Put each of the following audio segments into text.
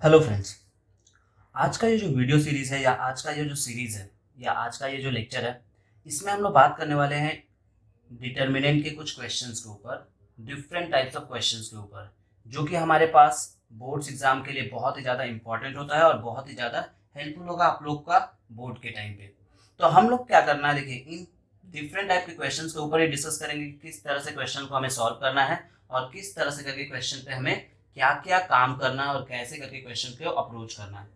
Hello friends. आज का ये जो वीडियो सीरीज़ है या आज का ये जो सीरीज़ है या आज का ये जो लेक्चर है, इसमें हम लोग बात करने वाले हैं डिटर्मिनेंट के कुछ क्वेश्चंस के ऊपर, डिफरेंट टाइप्स ऑफ क्वेश्चंस के ऊपर, जो कि हमारे पास बोर्ड्स एग्जाम के लिए बहुत ही ज़्यादा इंपॉर्टेंट होता है और बहुत ही ज़्यादा हेल्पफुल होगा आप लोग का बोर्ड के टाइम पे। तो हम लोग क्या करना है, देखिए इन डिफरेंट टाइप के क्वेश्चंस के ऊपर ही डिस्कस करेंगे कि किस तरह से क्वेश्चन को हमें सॉल्व करना है और किस तरह से करके क्वेश्चन पे हमें क्या क्या काम करना है और कैसे करके क्वेश्चन को अप्रोच करना है।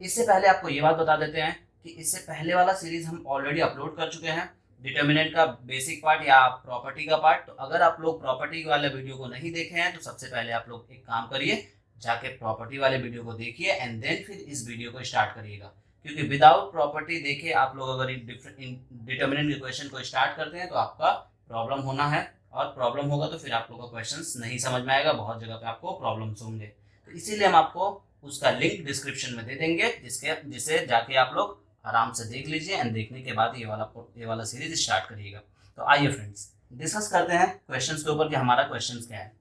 इससे पहले आपको ये बात बता देते हैं कि इससे पहले वाला सीरीज हम ऑलरेडी अपलोड कर चुके हैं, डिटर्मिनेंट का बेसिक पार्ट या प्रॉपर्टी का पार्ट। तो अगर आप लोग प्रॉपर्टी वाले वीडियो को नहीं देखे हैं तो सबसे पहले आप लोग एक काम करिए, जाके प्रॉपर्टी वाले वीडियो को देखिए एंड देन फिर इस वीडियो को स्टार्ट करिएगा, क्योंकि विदाउट प्रॉपर्टी देखे आप लोग अगर डिटर्मिनेंट के क्वेश्चन को स्टार्ट करते हैं तो आपका प्रॉब्लम होना है, और प्रॉब्लम होगा तो फिर आप लोग का क्वेश्चन नहीं समझ में आएगा, बहुत जगह पे आपको प्रॉब्लम्स होंगे। तो इसीलिए हम आपको उसका लिंक डिस्क्रिप्शन में दे देंगे, जिसे जाके आप लोग आराम से देख लीजिए एंड देखने के बाद ये वाला सीरीज स्टार्ट करिएगा। तो आइए फ्रेंड्स डिस्कस करते हैं क्वेश्चंस के ऊपर कि हमारा क्वेश्चन क्या है।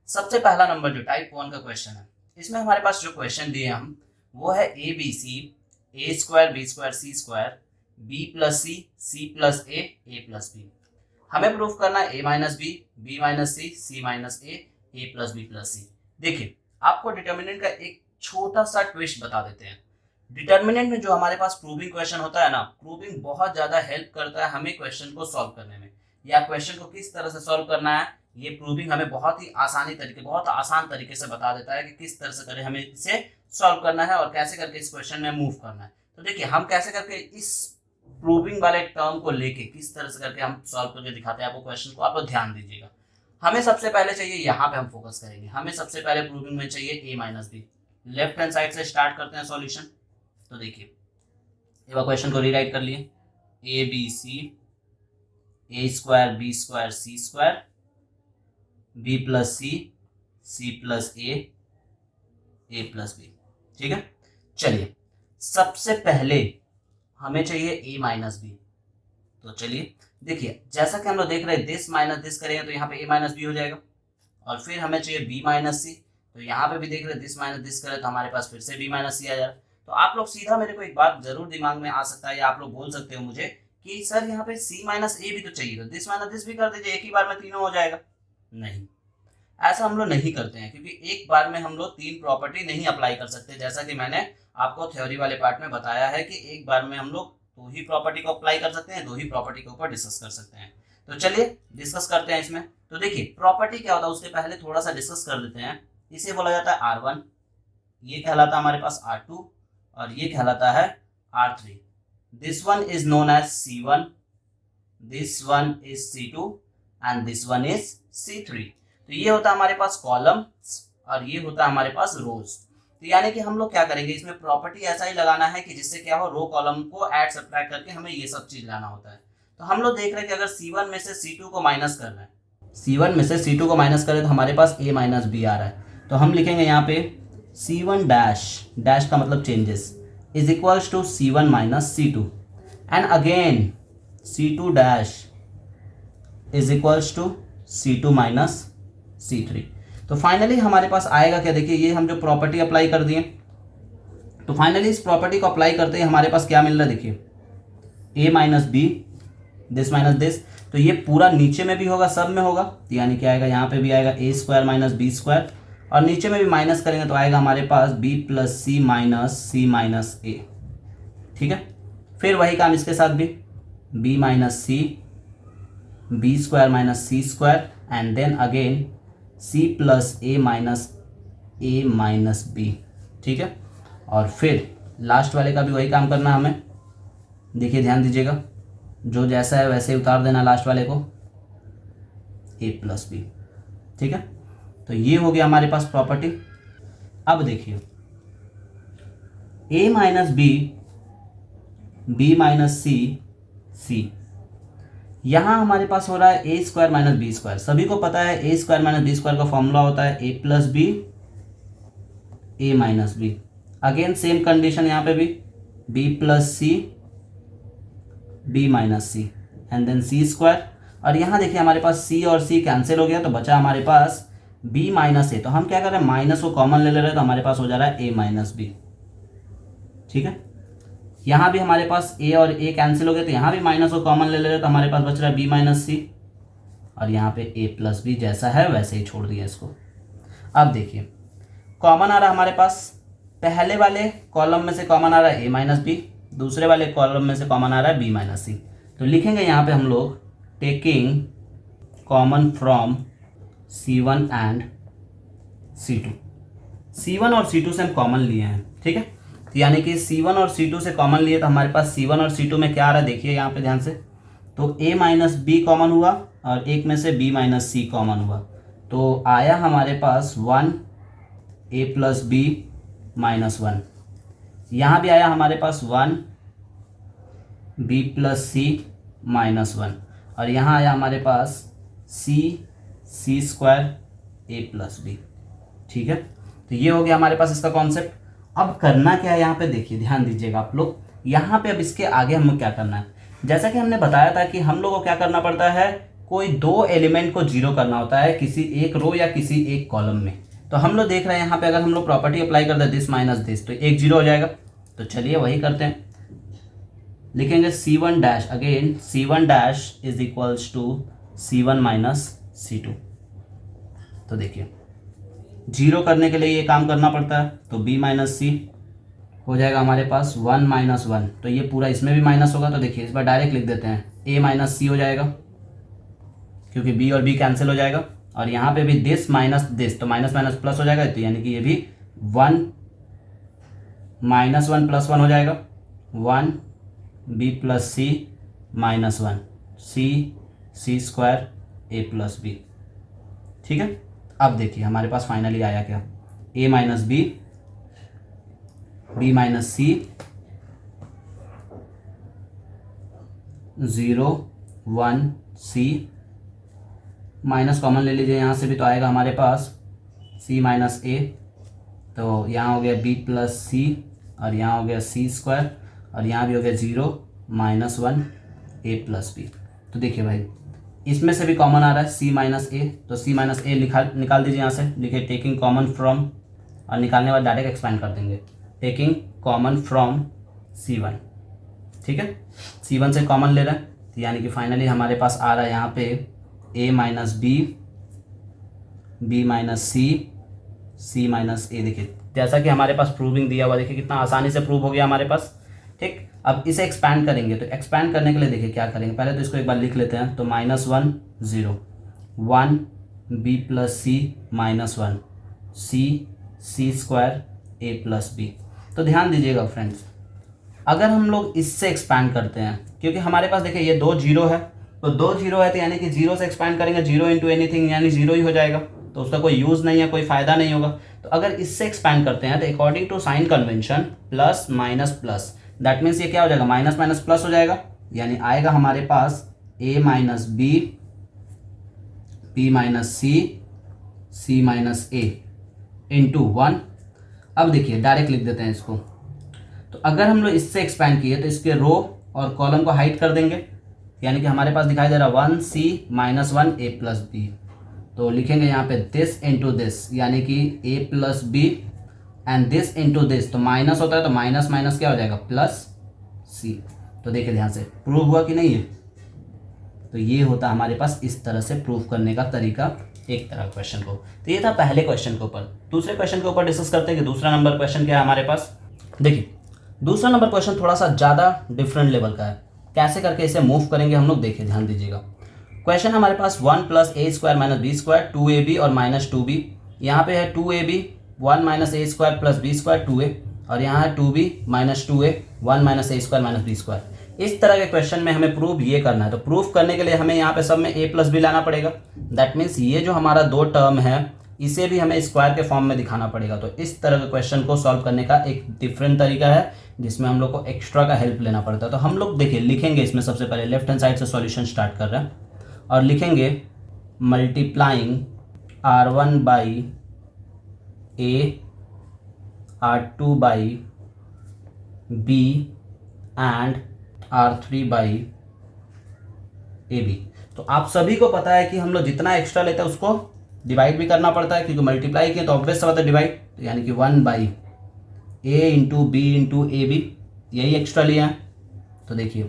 सबसे पहला नंबर जो टाइप 1 का क्वेश्चन है, इसमें हमारे पास जो क्वेश्चन दिए हम वो है A B C A square B square C square B plus C plus A plus B. हमें प्रूफ करना है A minus B minus C minus A plus B plus C. देखिए आपको डिटर्मिनेंट का एक छोटा सा ट्विस्ट बता देते हैं। डिटर्मिनेंट में जो हमारे पास प्रूविंग क्वेश्चन होता है ना, प्रूविंग बहुत ज्यादा हेल्प करता है हमें क्वेश्चन को सॉल्व करने में, या क्वेश्चन को किस तरह से सॉल्व करना है। ये प्रूविंग हमें बहुत ही बहुत आसान तरीके से बता देता है कि किस तरह से करें हमें इसे सॉल्व करना है और कैसे करके इस क्वेश्चन में मूव करना है। तो देखिए हम कैसे करके इस प्रूविंग वाले टर्म को लेके किस तरह से करके हम सॉल्व करके दिखाते हैं आपको क्वेश्चन को, आप लोग ध्यान दीजिएगा। हमें सबसे पहले चाहिए, यहाँ पे हम फोकस करेंगे, हमें सबसे पहले प्रूविंग में चाहिए a minus b. Left hand side से स्टार्ट करते हैं सॉल्यूशन। तो देखिए एक बार क्वेश्चन को रीराइट कर लिए, A B C A square B square C square B plus C plus A plus B. ठीक है, चलिए सबसे पहले हमें चाहिए ए माइनस बी। तो चलिए देखिए जैसा कि हम लोग देख रहे हैं दिस माइनस दिस करेंगे तो यहाँ पे ए माइनस बी हो जाएगा, और फिर हमें चाहिए बी माइनस सी। तो यहाँ पे भी देख रहे हैं दिस माइनस दिस करें तो हमारे पास फिर से बी माइनस सी आ जाए। तो आप लोग सीधा, मेरे को एक बात जरूर दिमाग में आ सकता है या आप लोग बोल सकते हो मुझे कि सर यहाँ पे सी माइनस ए भी तो चाहिए, तो दिस माइनस दिस भी कर दीजिए, एक ही बार में तीनों हो जाएगा। नहीं, ऐसा हम लोग नहीं करते हैं, क्योंकि एक बार में हम लोग तीन प्रॉपर्टी नहीं अप्लाई कर सकते, जैसा कि मैंने आपको थ्योरी वाले पार्ट में बताया है कि एक बार में हम लोग दो ही प्रॉपर्टी को अप्लाई कर सकते हैं, दो ही प्रॉपर्टी के ऊपर डिस्कस कर सकते हैं। तो चलिए डिस्कस करते हैं इसमें। तो देखिए प्रॉपर्टी क्या होता है उसके पहले थोड़ा सा डिस्कस कर लेते हैं। इसे बोला जाता है R1, ये कहलाता है हमारे पास R2 और ये कहलाता है R3। This one is known as C1, this one is C2 and this one is C3। तो ये होता है हमारे पास कॉलम्स और ये होता है हमारे पास रोज। तो यानी कि हम लोग क्या करेंगे, इसमें प्रॉपर्टी ऐसा ही लगाना है कि जिससे क्या हो, रो कॉलम को ऐड सब्ट्रैक्ट करके हमें ये सब चीज लाना होता है। तो हम लोग देख रहे हैं कि अगर C1 में से C2 को माइनस करना है, C1 में से C2 को माइनस करें तो हमारे पास A माइनस बी आ रहा है। तो हम लिखेंगे यहाँ पे C1 डैश, डैश का मतलब changes, is equals to C1 minus C2 and again C2 dash is equals to C2 minus C3। तो फाइनली हमारे पास आएगा क्या, देखिए ये हम जो प्रॉपर्टी अप्लाई कर दिए, तो फाइनली इस प्रॉपर्टी को अप्लाई करते ही हमारे पास क्या मिल रहा है, देखिए a minus B this minus this. तो ये पूरा नीचे में भी होगा, सब में होगा, तो यानी क्या आएगा, यहाँ पे भी आएगा A square minus B square, और नीचे में भी माइनस करेंगे तो आएगा हमारे पास B plus C minus A. ठीक है, फिर वही काम इसके साथ भी, B minus C B square minus C square and then again C plus A minus B. ठीक है, और फिर लास्ट वाले का भी वही काम करना हमें। देखिए ध्यान दीजिएगा, जो जैसा है वैसे ही उतार देना लास्ट वाले को, ए प्लस बी। ठीक है, तो ये हो गया हमारे पास प्रॉपर्टी। अब देखिए a minus B minus c, यहाँ हमारे पास हो रहा है a square minus B square. सभी को पता है a square minus B square का फॉर्मूला होता है a plus b a minus b. Again same condition यहाँ पे भी, b plus c b minus c and then c square. और यहाँ देखिए हमारे पास सी और सी कैंसिल हो गया तो बचा हमारे पास बी माइनस ए, तो हम क्या कर रहे हैं, माइनस को कॉमन ले रहे हैं, तो हमारे पास हो जा रहा है ए माइनस बी। ठीक है, यहाँ भी हमारे पास ए और ए कैंसिल हो गए, तो यहाँ भी माइनस को कॉमन ले रहे हैं, तो हमारे पास बच रहा है बी माइनस सी, और यहाँ पे ए प्लस बी जैसा है वैसे ही छोड़ दिया इसको। अब देखिए कॉमन आ रहा है हमारे पास, पहले वाले कॉलम में से कॉमन आ रहा है ए माइनस बी, दूसरे वाले कॉलम में से कॉमन आ रहा है बी माइनस सी। तो लिखेंगे यहाँ पे हम लोग taking common from C1 and C2। C1 और C2 से हम कॉमन लिए हैं, ठीक है, तो यानी कि C1 और C2 से कॉमन लिए, तो हमारे पास C1 और C2 में क्या आ रहा है देखिए यहाँ पे ध्यान से, तो a माइनस बी कॉमन हुआ और एक में से b माइनस सी कॉमन हुआ, तो आया हमारे पास 1 a प्लस बी माइनस 1। यहाँ भी आया हमारे पास 1 b प्लस सी माइनस 1, और यहाँ आया हमारे पास सी स्क्वायर a प्लस बी। ठीक है, तो ये हो गया हमारे पास इसका कॉन्सेप्ट। अब करना क्या है यहाँ पे देखिए, ध्यान दीजिएगा आप लोग, यहाँ पे अब इसके आगे हमें क्या करना है, जैसा कि हमने बताया था कि हम लोग को क्या करना पड़ता है, कोई दो एलिमेंट को जीरो करना होता है किसी एक रो या किसी एक कॉलम में। तो हम लोग देख रहे हैं यहाँ पे अगर हम लोग प्रॉपर्टी अप्लाई कर दे दिस माइनस दिस, तो एक जीरो हो जाएगा। तो चलिए वही करते हैं, लिखेंगे C1 dash, again C1 dash is equals to C1 minus C2। तो देखिए जीरो करने के लिए ये काम करना पड़ता है, तो b माइनस सी हो जाएगा हमारे पास 1 माइनस 1, तो ये पूरा इसमें भी माइनस होगा, तो देखिए इस बार डायरेक्ट लिख देते हैं a माइनस सी हो जाएगा, क्योंकि b और b कैंसिल हो जाएगा, और यहाँ पे भी दिस माइनस दिस, तो माइनस माइनस प्लस हो जाएगा, तो यानी कि ये भी 1 माइनस 1 प्लस 1 हो जाएगा, 1 b plus C minus 1 C square a plus B. ठीक है, अब देखिए हमारे पास फाइनली आया क्या, a minus B, b minus C, 0 1 C, minus common ले लीजिए यहाँ से भी, तो आएगा हमारे पास c माइनस ए, तो यहाँ हो गया b प्लस सी, और यहाँ हो गया सी स्क्वायर, और यहाँ भी हो गया 0 माइनस 1 a प्लस बी। तो देखिए भाई इसमें से भी कॉमन आ रहा है c माइनस ए, तो c माइनस ए निकाल दीजिए यहाँ से, लिखिए टेकिंग कॉमन फ्रॉम, और निकालने के बाद डायरेक्ट एक्सपेंड कर देंगे, टेकिंग कॉमन फ्रॉम C1। ठीक है, C1 से कॉमन ले रहे हैं, तो यानी कि फाइनली हमारे पास आ रहा है यहाँ पे a minus B, b minus c, c minus a. देखिए जैसा कि हमारे पास प्रूविंग दिया हुआ, देखिए कितना आसानी से प्रूव हो गया हमारे पास। ठीक, अब इसे एक्सपैंड करेंगे, तो एक्सपैंड करने के लिए देखिए क्या करेंगे, पहले तो इसको एक बार लिख लेते हैं, तो minus 1 0 1 b plus C minus 1 C square a plus B. तो ध्यान दीजिएगा फ्रेंड्स, अगर हम लोग इससे एक्सपैंड करते हैं, क्योंकि हमारे पास देखिए ये 2 जीरो है, तो 2 जीरो है, तो यानी कि जीरो से एक्सपैंड करेंगे, 0 इंटू एनीथिंग यानी 0 ही हो जाएगा, तो उसका कोई यूज़ नहीं है, कोई फ़ायदा नहीं होगा। तो अगर इससे एक्सपैंड करते हैं, तो according to sign convention plus minus plus, that means ये क्या हो जाएगा, माइनस माइनस प्लस हो जाएगा, यानी आएगा हमारे पास a minus B, b minus C minus A into 1। अब देखिए डायरेक्ट लिख देते हैं इसको, तो अगर हम लोग इससे एक्सपैंड किए तो इसके रो और कॉलम को हाइड कर देंगे, यानी कि हमारे पास दिखाई दे रहा 1 c minus 1 a plus B. तो लिखेंगे यहाँ पे दिस इंटू दिस, यानी कि a plus B and this into this, तो माइनस होता है, तो माइनस माइनस क्या हो जाएगा प्लस c। तो देखिए ध्यान से प्रूव हुआ कि नहीं है, तो ये होता है हमारे पास इस तरह से प्रूव करने का तरीका एक तरह क्वेश्चन को। तो ये था पहले क्वेश्चन के ऊपर। दूसरे क्वेश्चन के ऊपर डिस्कस करते हैं कि दूसरा नंबर क्वेश्चन क्या है हमारे पास। देखिए दूसरा नंबर क्वेश्चन थोड़ा सा ज़्यादा डिफरेंट लेवल का है, कैसे करके इसे मूव करेंगे हम लोग, देखिए ध्यान दीजिएगा। क्वेश्चन हमारे पास 1 plus a square minus B square 2ab और माइनस 2b, यहाँ पे है 2ab 1 minus a square plus b square 2a, और यहाँ है 2b minus 2a 1 minus a square minus B square. इस तरह के क्वेश्चन में हमें प्रूव ये करना है, तो प्रूव करने के लिए हमें यहाँ पे सब में a प्लस बी लाना पड़ेगा। दैट मीन्स ये जो हमारा दो टर्म है इसे भी हमें स्क्वायर के फॉर्म में दिखाना पड़ेगा। तो इस तरह के क्वेश्चन को सॉल्व करने का एक डिफरेंट तरीका है जिसमें हम लोग को एक्स्ट्रा का हेल्प लेना पड़ता है। तो हम लोग देखिए लिखेंगे इसमें, सबसे पहले लेफ्ट हैंड साइड से सॉल्यूशन स्टार्ट कर रहे हैं और लिखेंगे multiplying r1 by a r2 by b and r3 by ab। तो आप सभी को पता है कि हम लोग जितना एक्स्ट्रा लेते हैं उसको डिवाइड भी करना पड़ता है क्योंकि मल्टीप्लाई किया तो ऑब्वियस सा बात है डिवाइड, तो यानी कि 1/a into B into A B, यही एक्स्ट्रा लिया है। तो देखिए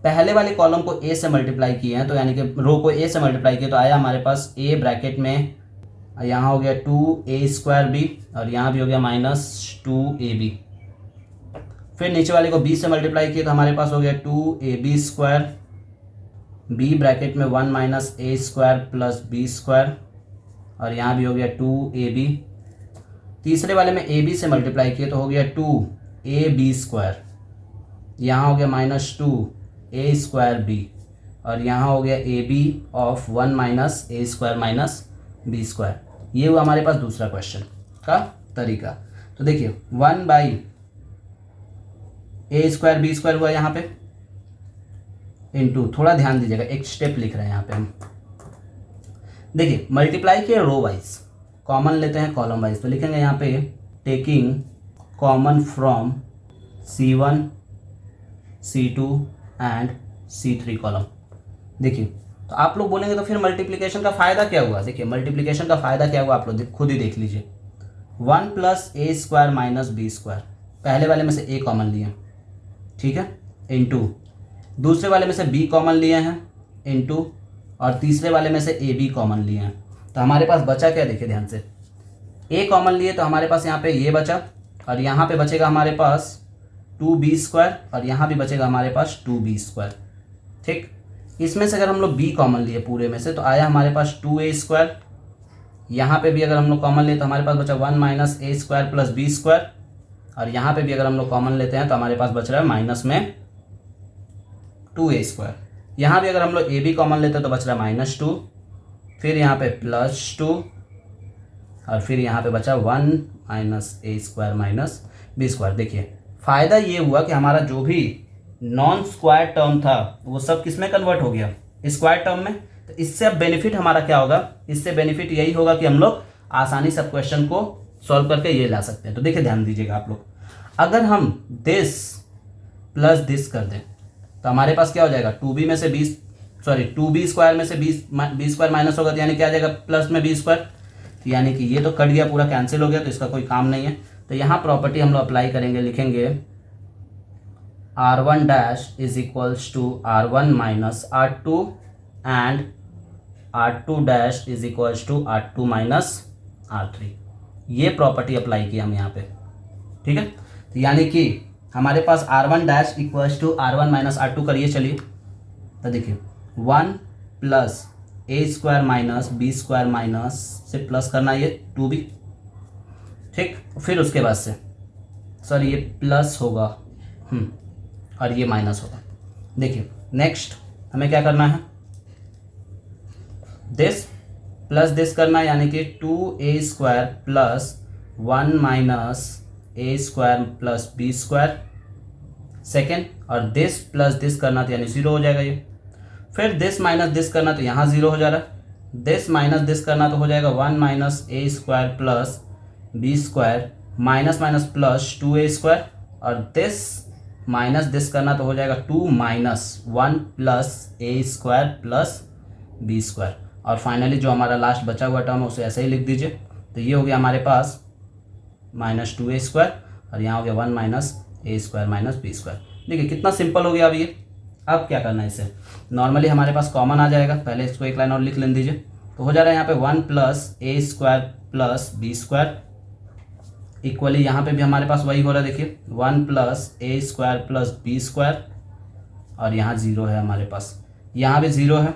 पहले वाले कॉलम को a से मल्टीप्लाई किए हैं, तो यानी कि रो को a से मल्टीप्लाई किया तो आया हमारे पास a ब्रैकेट में, यहाँ हो गया 2a² और यहाँ भी हो गया -2ab। फिर नीचे वाले को b से मल्टीप्लाई किया तो हमारे पास हो गया 2ab², b ब्रैकेट में 1 a² प्लस b², और यहाँ भी हो गया 2ab। तीसरे वाले में ab से मल्टीप्लाई किया तो हो गया 2ab², यहाँ हो गया -2a²b, और यहाँ हो गया ab ऑफ 1 a² b²। ये हुआ हमारे पास दूसरा क्वेश्चन का तरीका। तो देखिए 1/a² b² हुआ यहाँ पे, इनटू, थोड़ा ध्यान दीजिएगा एक स्टेप लिख रहे हैं यहाँ पे हम। देखिए मल्टीप्लाई किया रो वाइज, कॉमन लेते हैं कॉलम वाइज, तो लिखेंगे यहाँ पे taking common from C1 C2 and C3 column. देखिए तो आप लोग बोलेंगे तो फिर मल्टीप्लिकेशन का फ़ायदा क्या हुआ। देखिए मल्टीप्लिकेशन का फ़ायदा क्या हुआ आप लोग खुद ही देख लीजिए। 1 + a² - b², पहले वाले में से a कॉमन लिए, ठीक है, इनटू दूसरे वाले में से b कॉमन लिए हैं, इनटू और तीसरे वाले में से a b कॉमन लिए हैं। तो हमारे पास बचा क्या, देखिए ध्यान से, a कॉमन लिए तो हमारे पास यहाँ पे ये बचा, और यहाँ पे बचेगा हमारे पास 2b² और यहाँ भी बचेगा हमारे पास 2b²। ठीक, इसमें से अगर हम लोग b कॉमन लिए पूरे में से तो आया हमारे पास 2a²। यहाँ पे भी अगर हम लोग कॉमन लिए तो हमारे पास बचा 1 a² प्लस b², और यहाँ पे भी अगर हम लोग कॉमन लेते हैं तो हमारे पास बच रहा है माइनस में 2a²। यहाँ भी अगर हम लोग a b कॉमन लेते हैं तो बच रहा है -2, फिर यहाँ पे +2, और फिर यहाँ पे बचा 1 a² b²। देखिए फ़ायदा ये हुआ कि हमारा जो भी नॉन स्क्वायर टर्म था वो सब किस में कन्वर्ट हो गया, स्क्वायर टर्म में। तो इससे अब बेनिफिट हमारा क्या होगा, इससे बेनिफिट यही होगा कि हम लोग आसानी से क्वेश्चन को सॉल्व करके ये ला सकते हैं। तो देखिए ध्यान दीजिएगा आप लोग, अगर हम दिस प्लस दिस कर दें तो हमारे पास क्या हो जाएगा, 2b में से 20 सॉरी 2b² में से 20b² माइनस होगा, तो यानी क्या आ जाएगा प्लस में b², यानी कि ये तो कट गया, पूरा कैंसिल हो गया, तो इसका कोई काम नहीं है। तो यहाँ प्रॉपर्टी हम लोग अप्लाई करेंगे, लिखेंगे r1 dash is equals to r1 minus r2 and r2 dash is equals to r2 minus r3। ये प्रॉपर्टी अप्लाई की हम यहाँ पे, ठीक है। तो यानी कि हमारे पास r1 dash equals to r1 minus r2 करिए, चलिए तो देखिए 1 + a² माइनस b² माइनस से प्लस करना ये 2b, ठीक, फिर उसके बाद से सॉरी ये प्लस होगा और ये माइनस होगा। देखिए नेक्स्ट हमें क्या करना है, दिस प्लस दिस करना है, यानी कि 2a² plus 1 a² plus b², second, और दिस प्लस दिस करना तो यानी 0 हो जाएगा ये। फिर दिस माइनस दिस करना तो यहाँ 0 हो जा रहा है, दिस माइनस दिस करना तो हो जाएगा 1 a² plus b² minus minus plus 2a², और दिस माइनस दिस करना तो हो जाएगा 2 - 1 प्लस a² प्लस b², और फाइनली जो हमारा लास्ट बचा हुआ टर्म है उसे ऐसे ही लिख दीजिए। तो ये हो गया हमारे पास -2a² और यहाँ हो गया 1 a² b²। देखिए कितना सिंपल हो गया अब ये। अब क्या करना है, इसे नॉर्मली हमारे पास कॉमन आ जाएगा, पहले इसको एक लाइन और लिख लें दीजिए। तो हो जा रहा है यहाँ पे 1 a² प्लस b², इक्वली यहाँ पे भी हमारे पास वही हो रहा है, देखिए 1 a² प्लस b², और यहाँ 0 है हमारे पास, यहाँ भी 0 है,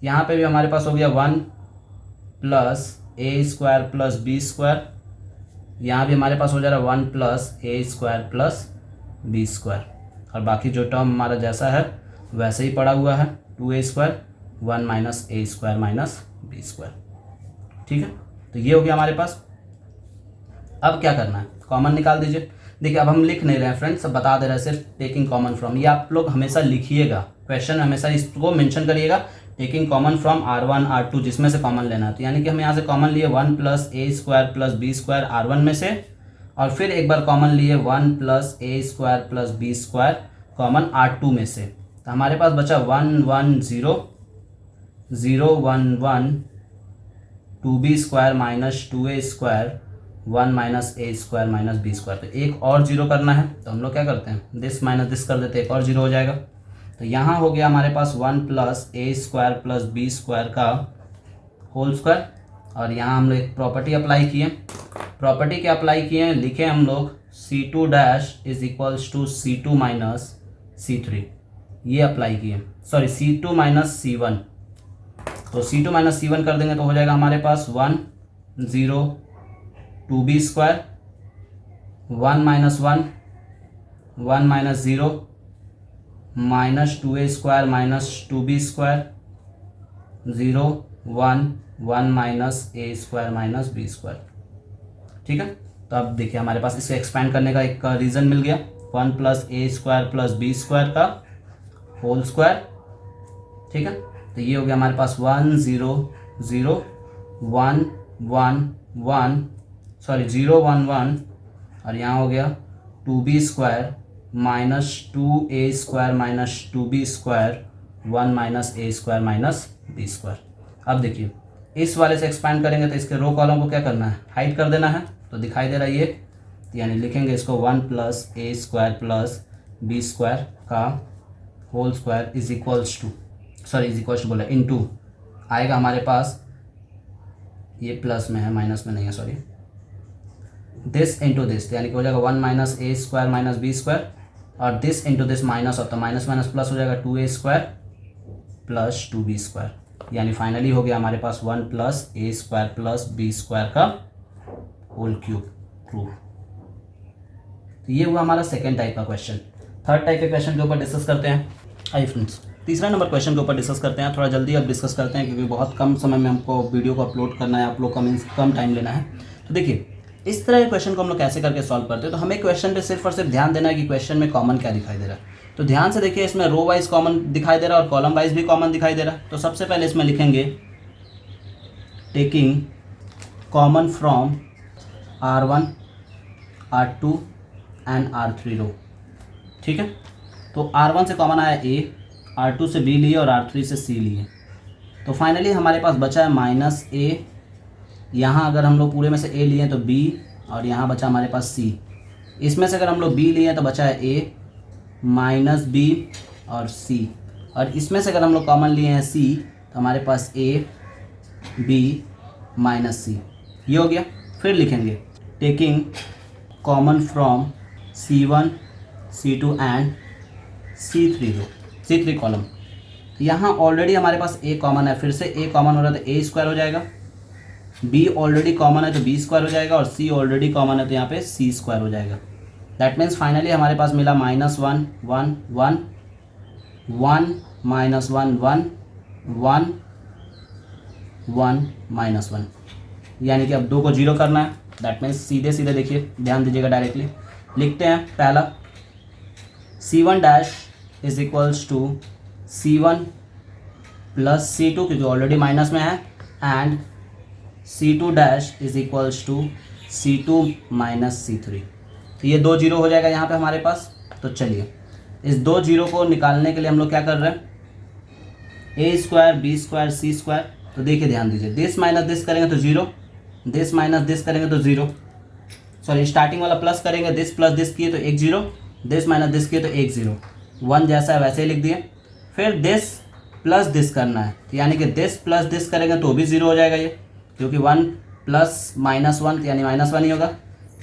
यहाँ पे भी हमारे पास हो गया 1 a² प्लस b², यहाँ भी हमारे पास हो जा रहा है 1 a² प्लस b², और बाकी जो टर्म हमारा जैसा है वैसे ही पड़ा हुआ है 2a², 1 a² b², ठीक है। तो ये हो गया हमारे पास। अब क्या करना है, कॉमन निकाल दीजिए। देखिए अब हम लिख नहीं रहे हैं फ्रेंड्स, सब बता दे रहे हैं सिर्फ टेकिंग कॉमन फ्रॉम, ये आप लोग हमेशा लिखिएगा, क्वेश्चन हमेशा इसको मेंशन करिएगा, taking common from r1 r2 जिसमें से कॉमन लेना है। तो यानी कि हम यहाँ से कॉमन लिए 1 a² प्लस b² r1 में से, और फिर एक बार कॉमन लिए 1 a² plus b² common r2 में से। तो हमारे पास बचा 1 1 0 0 1 1 2b² minus 2a² 1 minus a² minus b²। तो एक और जीरो करना है तो हम लोग क्या करते हैं, दिस माइनस दिस कर देते हैं, एक और जीरो हो जाएगा। तो यहाँ हो गया हमारे पास 1 प्लस a² प्लस b² का होल स्क्वायर। और यहाँ हम लोग एक प्रॉपर्टी अप्लाई किए, प्रॉपर्टी क्या अप्लाई किए, लिखे हम लोग c2 dash is equals to c2 minus c3, ये अप्लाई किए, सॉरी c2 माइनस c1। तो c2 माइनस c1 कर देंगे तो हो जाएगा हमारे पास 1 0 2b² 1 minus 1 1 minus 0 minus 2a² minus 2b² 0 1 1 minus a² minus b²। ठीक है, तो अब देखिए हमारे पास इसे एक्सपेंड करने का एक रीज़न मिल गया, 1 प्लस a² प्लस b² का होल स्क्वायर। ठीक है, तो ये हो गया हमारे पास 1 0 0 1 1 1 सॉरी 0 1 1 और यहाँ हो गया 2b² minus 2a² minus 2b² 1 minus a² minus b²। अब देखिए इस वाले से एक्सपैंड करेंगे तो इसके रो कॉलम को क्या करना है, हाइड कर देना है। तो दिखाई दे रहा है ये, तो यानी लिखेंगे इसको 1 प्लस a² प्लस b² का whole square is equals to, sorry is equals to बोला इनटू आएगा हमारे पास, ये प्लस में है माइनस में नहीं है, सॉरी, दिस इंटू दिस, यानी कि हो जाएगा 1 माइनस a² माइनस b² और दिस इंटू दिस माइनस होता है, माइनस माइनस प्लस हो जाएगा 2a² प्लस 2b², यानी फाइनली हो गया हमारे पास 1 प्लस a² प्लस b² का होल क्यूब प्रूफ। तो ये हुआ हमारा सेकेंड टाइप का क्वेश्चन। थर्ड टाइप के क्वेश्चन के ऊपर डिस्कस करते हैं। आइए फ्रेंड्स, तीसरा नंबर क्वेश्चन के ऊपर डिस्कस करते हैं। थोड़ा जल्दी अब डिस्कस करते हैं क्योंकि बहुत कम समय में हमको वीडियो को अपलोड करना है, आप लोग का कम टाइम लेना है। तो देखिए इस तरह के क्वेश्चन को हम लोग कैसे करके सॉल्व करते हैं। तो हमें क्वेश्चन पे सिर्फ और सिर्फ ध्यान देना है कि क्वेश्चन में कॉमन क्या दिखाई दे रहा है। तो ध्यान से देखिए, इसमें रो वाइज कॉमन दिखाई दे रहा है और कॉलम वाइज भी कॉमन दिखाई दे रहा है। तो सबसे पहले इसमें लिखेंगे taking common from R1 R2 and R3 रो। ठीक है, तो R1 से कॉमन आया A, R2 से B लिए और R3 से C लिए। तो फाइनली हमारे पास बचा है माइनस A, यहाँ अगर हम लोग पूरे में से A लिए तो B और यहाँ बचा हमारे पास C। इसमें से अगर हम लोग B लिए तो बचा है A माइनस B और C, और इसमें से अगर हम लोग कॉमन लिए हैं C तो हमारे पास A B माइनस C, ये हो गया। फिर लिखेंगे taking common from C1 C2 and C3 row, C3 column. यहाँ ऑलरेडी हमारे पास A कॉमन है, फिर से A कॉमन हो रहा है तो A² हो जाएगा, B ऑलरेडी कॉमन है तो B² हो जाएगा और C ऑलरेडी कॉमन है तो यहाँ पे C² हो जाएगा। दैट मीन्स फाइनली हमारे पास मिला -1 1 1 1 माइनस 1 1 1 1 माइनस 1, यानी कि अब 2 को 0 करना है। दैट मीन्स सीधे सीधे देखिए, ध्यान दीजिएगा, डायरेक्टली लिखते हैं। पहला C1 dash is equals to C1 plus C2 क्योंकि ऑलरेडी माइनस में है, and C2 dash is equals to C2 minus C3। तो ये 2 0 हो जाएगा यहाँ पे हमारे पास। तो चलिए इस 2 0 को निकालने के लिए हम लोग क्या कर रहे हैं, A² B² C²। तो देखिए ध्यान दीजिए, दिस माइनस दिस करेंगे तो 0, दिस माइनस दिस करेंगे तो 0, सॉरी स्टार्टिंग वाला प्लस करेंगे, दिस प्लस दिस किए तो 1 0, दिस माइनस दिस किए तो 1 0, 1 जैसा है वैसे ही लिख दिए। फिर दिस प्लस दिस करना है, यानी कि दिस प्लस दिस करेंगे तो भी 0 हो जाएगा ये, क्योंकि 1 प्लस -1 यानी -1 ही होगा।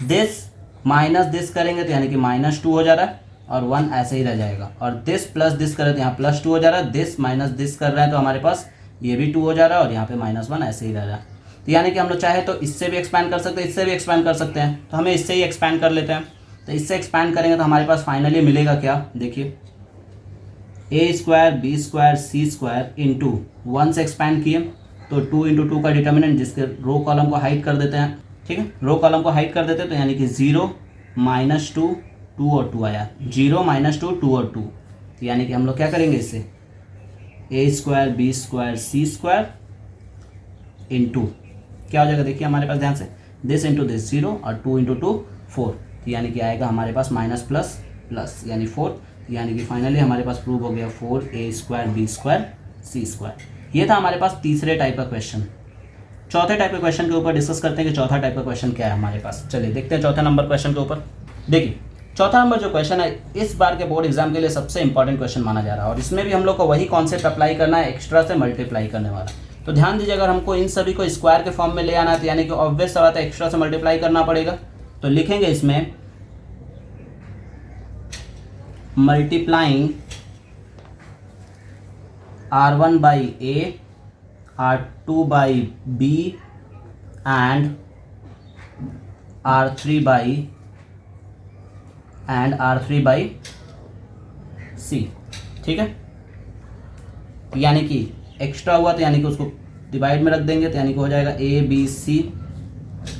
दिस माइनस दिस करेंगे तो यानी कि -2 हो जा रहा है और 1 ऐसे ही रह जाएगा, और दिस प्लस दिस करें तो यहाँ +2 हो जा रहा है, दिस माइनस दिस कर रहे हैं तो हमारे पास ये भी 2 हो जा रहा है और यहाँ पे -1 ऐसे ही रह रहा है। तो यानी कि हम लोग चाहे तो इससे भी एक्सपैंड कर सकते हैं, इससे भी एक्सपैंड कर सकते हैं, तो हमें इससे ही एक्सपैंड कर लेते हैं। तो इससे एक्सपैंड करेंगे तो हमारे पास फाइनली मिलेगा क्या, देखिए A² B² C² इंटू 1 से एक्सपैंड किए तो 2 × 2 का डिटर्मिनेंट, जिसके रो कॉलम को हाइड कर देते हैं। ठीक है, रो कॉलम को हाइड कर देते हैं तो यानी कि 0 -2 2 और 2 आया, 0 -2 2 और 2। तो यानी कि हम लोग क्या करेंगे, इससे A² B² C² इंटू क्या हो जाएगा, देखिए हमारे पास ध्यान से, दिस इंटू दिस 0 और 2 × 2 4। तो यानी कि आएगा हमारे पास माइनस प्लस प्लस यानी 4, यानी कि फाइनली हमारे पास प्रूव हो गया 4A² B² C²। ये था हमारे पास तीसरे टाइप का क्वेश्चन। चौथे टाइप के क्वेश्चन के ऊपर डिस्कस करते हैं कि चौथा टाइप का क्वेश्चन क्या है हमारे पास। चलिए देखते हैं चौथा नंबर क्वेश्चन के ऊपर। देखिए चौथा नंबर जो क्वेश्चन है इस बार के बोर्ड एग्जाम के लिए सबसे इंपॉर्टेंट क्वेश्चन माना जा रहा है और इसमें भी हम लोग को वही कॉन्सेप्ट अप्लाई करना है, एक्स्ट्रा से मल्टीप्लाई करने वाला। तो ध्यान दीजिए, अगर हमको इन सभी को स्क्वायर के फॉर्म में ले आना है तो यानी कि ऑब्वियस सा बात है एक्स्ट्रा से मल्टीप्लाई करना पड़ेगा। तो लिखेंगे इसमें multiplying R1 by A, R2 by B and R3 by C। ठीक है, यानी कि एक्स्ट्रा हुआ तो यानी कि उसको डिवाइड में रख देंगे तो यानी कि हो जाएगा ABC।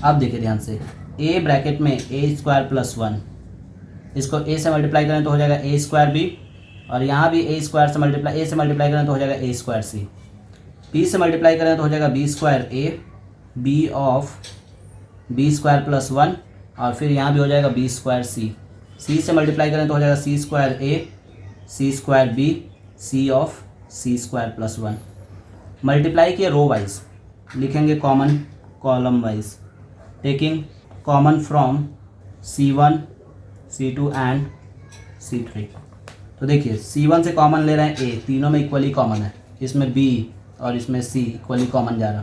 अब देखिए ध्यान से, A ब्रैकेट में A² + 1, इसको A से मल्टीप्लाई करें तो हो जाएगा A²B और यहाँ भी A से मल्टीप्लाई करें तो हो जाएगा A²C। B से मल्टीप्लाई करें तो हो जाएगा B²A, B ऑफ B² + 1 और फिर यहाँ भी हो जाएगा B²C। C से मल्टीप्लाई करें तो हो जाएगा C²A, C²B, C of C² + 1। Multiply किए रो वाइज, लिखेंगे common column wise, taking common from C1, C2 and C3। तो देखिए C1 से कॉमन ले रहे हैं A, तीनों में इक्वली कॉमन है, इसमें B और इसमें C इक्वली कॉमन जा रहा,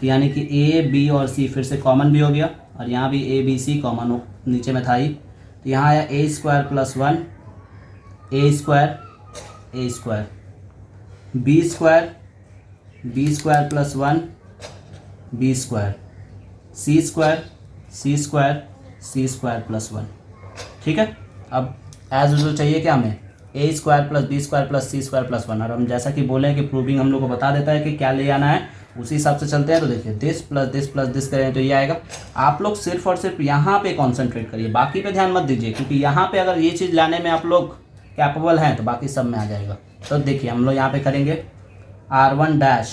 यानी कि A, B और C फिर से कॉमन भी हो गया और यहाँ भी A, B, C कॉमन हो नीचे में था ही। तो यहाँ आया A² + 1, A², A², B² + 1, B², C² + 1। ठीक है, अब एज यूजुअल चाहिए क्या हमें A² + B² + C² + 1 और हम जैसा कि बोले कि प्रूविंग हम लोग को बता देता है कि क्या ले आना है, उसी हिसाब से चलते हैं। तो देखिए दिस प्लस दिस करें तो ये आएगा। आप लोग सिर्फ और सिर्फ यहाँ पे कॉन्सेंट्रेट करिए, बाकी पे ध्यान मत दीजिए, क्योंकि यहाँ पे अगर ये चीज़ लाने में आप लोग कैपेबल हैं तो बाकी सब में आ जाएगा। तो देखिए हम लोग यहाँ पे करेंगे R1 dash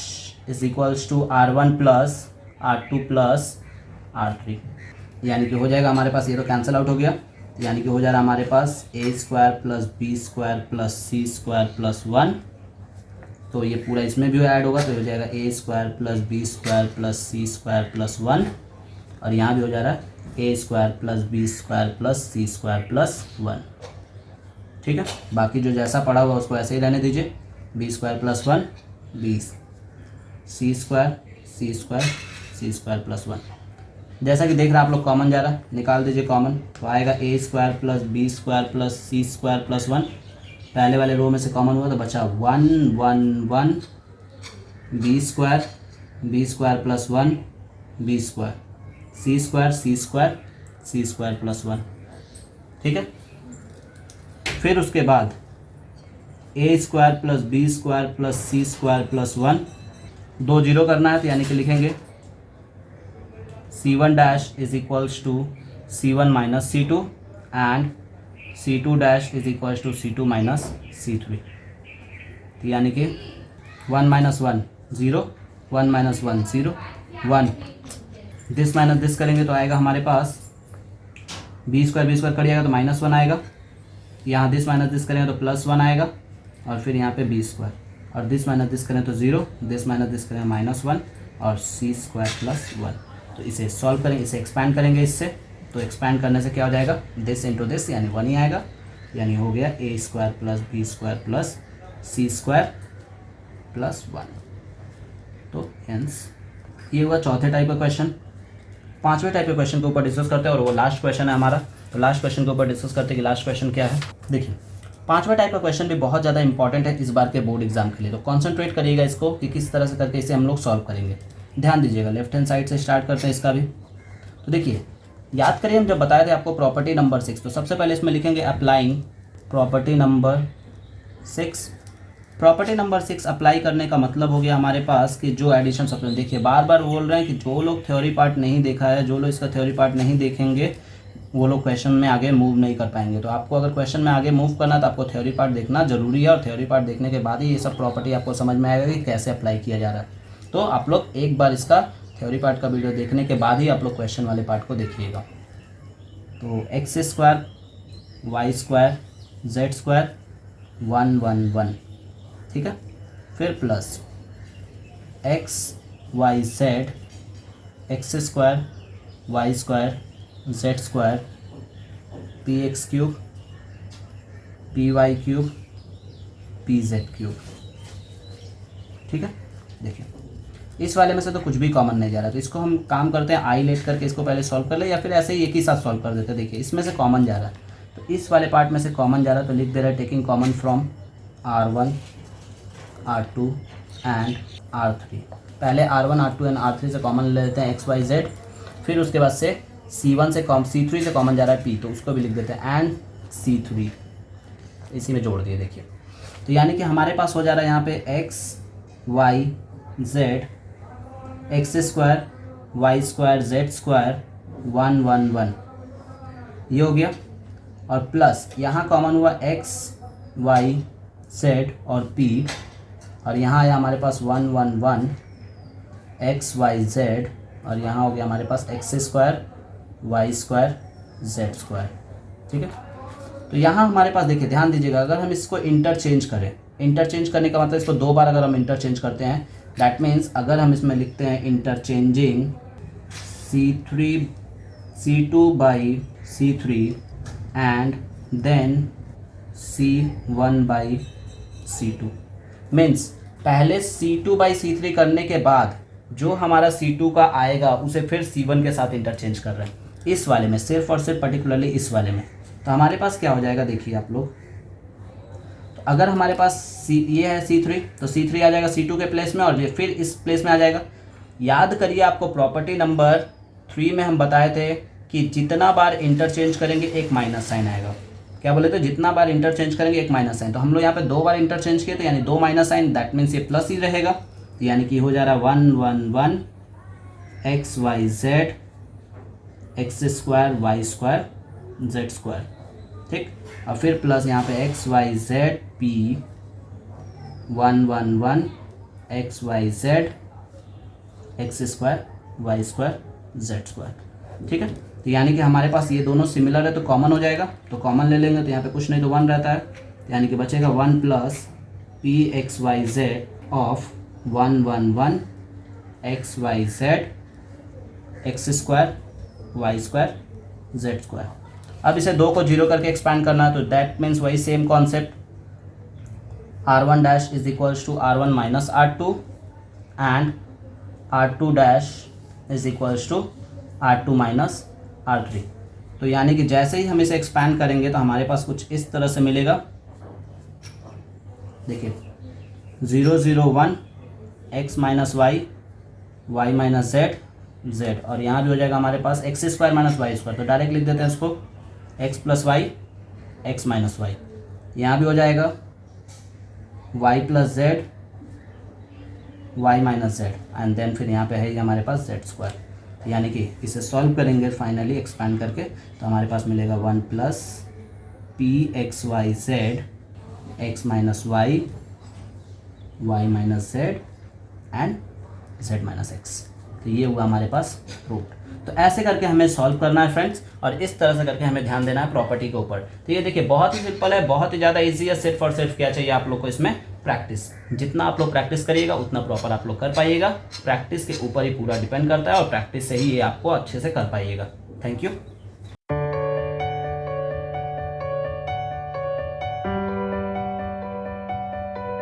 is equals to R1 + R2 + R3, यानी कि हो जाएगा हमारे पास, ये तो कैंसिल आउट हो गया, यानी कि हो जा रहा है हमारे पास A² + B² + C² + 1। तो ये पूरा इसमें भी ऐड होगा तो हो जाएगा A² + B² + C² + 1 और यहाँ भी हो जा रहा है A² + B² + C² + 1। ठीक है, बाकी जो जैसा पड़ा हुआ उसको ऐसे ही रहने दीजिए, B² + 1, B, C² + 1। जैसा कि देख रहे हैं आप लोग कॉमन जा रहा है, निकाल दीजिए कॉमन, तो आएगा A² + B² + C² + 1। पहले वाले रो में से कॉमन हुआ तो बचा 1 1 1, B² + 1, B², C² + 1। ठीक है, फिर उसके बाद A² + B² + C² + 1, 2 0 करना है तो यानी कि लिखेंगे C1 dash is equals to C1 - C2 and C2 dash is equals to C2 - C3। तो यानी कि 1 - 1 0, 1 - 1 0, 1, दिस माइनस दिस करेंगे तो आएगा हमारे पास B² कट जाएगा तो -1 आएगा, यहाँ दिस माइनस दिस करेंगे तो +1 आएगा और फिर यहाँ पे B² और दिस माइनस दिस करें तो 0, दिस माइनस दिस करें -1 और C² + 1। तो इसे सॉल्व करेंगे, इसे एक्सपैंड करेंगे इससे, तो एक्सपैंड करने से क्या हो जाएगा, दिस इंटू दिस यानी 1 ही आएगा, यानी हो गया A² + B² + C² + 1। तो हेंस ये हुआ चौथे टाइप का क्वेश्चन। पांचवें टाइप के क्वेश्चन के ऊपर डिस्कस करते हैं और वो लास्ट क्वेश्चन है हमारा। तो लास्ट क्वेश्चन के ऊपर डिस्कस करते हैं कि लास्ट क्वेश्चन क्या है। देखिए पांचवें टाइप का क्वेश्चन भी बहुत ज़्यादा इंपॉर्टेंट है इस बार के बोर्ड एग्जाम के लिए, तो कॉन्सेंट्रेट करिएगा इसको कि किस तरह से करके इसे हम लोग सॉल्व करेंगे। ध्यान दीजिएगा, लेफ्ट हैंड साइड से स्टार्ट करते हैं इसका भी। तो देखिए याद करिए हम जब बताए थे आपको प्रॉपर्टी नंबर 6, तो सबसे पहले इसमें लिखेंगे applying property number 6। Property number 6 apply करने का मतलब हो गया हमारे पास कि जो एडिशन सब, देखिए बार बार बोल रहे हैं कि जो लोग थ्योरी पार्ट नहीं देखा है, जो लोग इसका थ्योरी पार्ट नहीं देखेंगे वो लोग क्वेश्चन में आगे मूव नहीं कर पाएंगे। तो आपको अगर क्वेश्चन में आगे मूव करना तो आपको थ्योरी पार्ट देखना जरूरी है और थ्योरी पार्ट देखने के बाद ही ये सब प्रॉपर्टी आपको समझ में आएगा कि कैसे अप्लाई किया जा रहा है। तो आप लोग एक बार इसका थ्योरी पार्ट का वीडियो देखने के बाद ही आप लोग क्वेश्चन वाले पार्ट को देखिएगा। तो x² y² z² 1 1 1, ठीक है, फिर plus x y z X square Y square Z square P X cube P Y cube P Z cube. ठीक है, देखिए इस वाले में से तो कुछ भी कॉमन नहीं जा रहा, तो इसको हम काम करते हैं आई लेट करके इसको पहले सॉल्व कर ले, या फिर ऐसे ही एक ही साथ सॉल्व कर देते हैं। देखिए इसमें से कॉमन जा रहा है, तो इस वाले पार्ट में से कॉमन जा रहा है, तो लिख दे रहा है taking common from R1 R2 and R3। पहले R1 R2 एंड R3 से कॉमन ले लेते हैं एक्स वाई जेड, फिर उसके बाद से C3 से कॉमन जा रहा है P, तो उसको भी लिख देते हैं एंड C3, इसी में जोड़ दिए। देखिए तो यानी कि हमारे पास हो जा रहा है यहाँ पे X Y Z X square Y square Z square 1 1 1, ये हो गया। और प्लस यहाँ कॉमन हुआ एक्स वाई जेड और P, और यहाँ आया हमारे पास 1 1 1 एक्स वाई जेड, और यहाँ हो गया हमारे पास x square Y square Z square. ठीक है, तो यहाँ हमारे पास देखिए ध्यान दीजिएगा, अगर हम इसको इंटरचेंज करें, इंटरचेंज करने का मतलब इसको दो बार अगर हम इंटरचेंज करते हैं, दैट मीन्स अगर हम इसमें लिखते हैं interchanging C2 by C3 and then C1 by C2, means पहले C2 बाई C3 करने के बाद जो हमारा C2 का आएगा उसे फिर C1 के साथ इंटरचेंज कर रहे हैं इस वाले में, सिर्फ और सिर्फ पर्टिकुलरली इस वाले में। तो हमारे पास क्या हो जाएगा, देखिए आप लोग, तो अगर हमारे पास ये है C3, तो C3 आ जाएगा C2 के प्लेस में, और ये फिर इस प्लेस में आ जाएगा। याद करिए आपको प्रॉपर्टी नंबर 3 में हम बताए थे कि जितना बार इंटरचेंज करेंगे एक माइनस साइन आएगा। क्या बोले थे, जितना बार इंटरचेंज करेंगे एक माइनस साइन, तो हम लोग यहाँ पे दो बार इंटरचेंज किए, तो यानी दो माइनस साइन, दैट मीन्स ये प्लस ही रहेगा। तो यानी कि हो जा रहा है 1 1 1 X Y Z X square Y square Z square. ठीक, और फिर प्लस यहाँ पे X Y Z P 1 1 1 X Y Z X square Y square Z square. ठीक है, तो यानी कि हमारे पास ये दोनों सिमिलर है, तो कॉमन हो जाएगा, तो कॉमन ले लेंगे, तो यहाँ पे कुछ नहीं तो 1 रहता है, यानी कि बचेगा 1 plus P X Y Z of 1 1 1 X Y Z X square Y square Z square. अब इसे 2 को 0 करके एक्सपैंड करना है, तो दैट मीन्स वही same concept, R1 dash is equals to R1 minus R2 and R2 dash is equals to R2 minus R3। तो यानी कि जैसे ही हम इसे एक्सपैंड करेंगे तो हमारे पास कुछ इस तरह से मिलेगा। देखिए 0 0 1 x minus Y Y minus z z, और यहाँ भी हो जाएगा हमारे पास x square minus y square, तो डायरेक्ट लिख देते हैं इसको x plus y x minus y. यहाँ भी हो जाएगा y plus z y minus Z, and then फिर यहाँ पे है हमारे पास जेड स्क्वायर। यानी कि इसे सॉल्व करेंगे फाइनली एक्सपैंड करके, तो हमारे पास मिलेगा 1 plus P X Y Z X minus Y Y minus Z and Z minus X. तो ये हुआ हमारे पास रूट। तो ऐसे करके हमें सॉल्व करना है फ्रेंड्स, और इस तरह से करके हमें ध्यान देना है प्रॉपर्टी के ऊपर। तो ये देखिए बहुत ही सिंपल है, बहुत ही ज़्यादा इजी है, सिर्फ और सिर्फ क्या चाहिए आप लोग को इसमें प्रैक्टिस। जितना आप लोग प्रैक्टिस करिएगा उतना प्रॉपर आप लोग कर पाइएगा। प्रैक्टिस के ऊपर ही पूरा डिपेंड करता है, और प्रैक्टिस से ही ये आपको अच्छे से कर पाइएगा। Thank you.